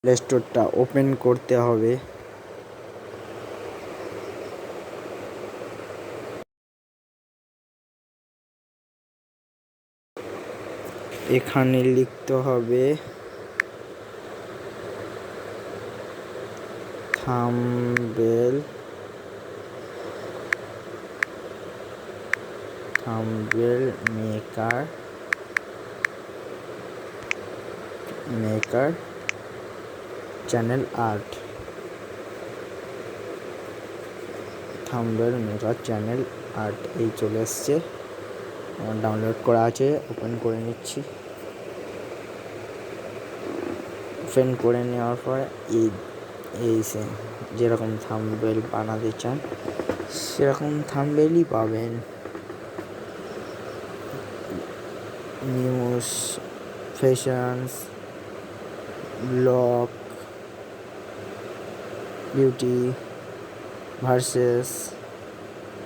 Play স্টোরটা open করতে হবে। এখানে লিখতে হবে thumbnail maker channel art. Thumbnail maker channel art এই চলে এসছে, আমার ডাউনলোড করা আছে। ওপেন করে নিচ্ছি। ওপেন করে নেওয়ার পর এই যেরকম থাম্বনেল বানাতে চান সেরকম থাম্বনেলই পাবেন। News, fashions, blog, beauty, versus,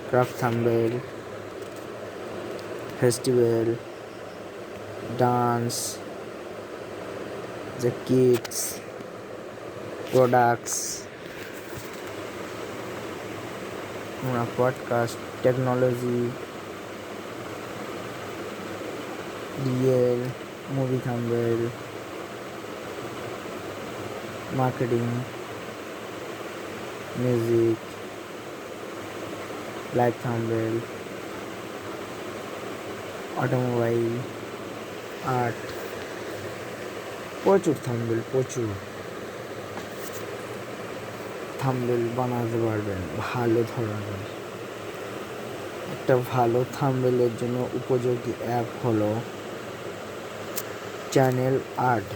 craft thumbnail, festival, dance, the kids, products, podcast, technology, diye, movie thumbnail, marketing, music, live thumbnail, automobile, art, প্রচুর থাম্বনেল বানাতে পারবেন ভালো ধরনের। একটা ভালো থাম্বনেলের জন্য উপযোগী অ্যাপ হলো চ্যানেল আর্ট।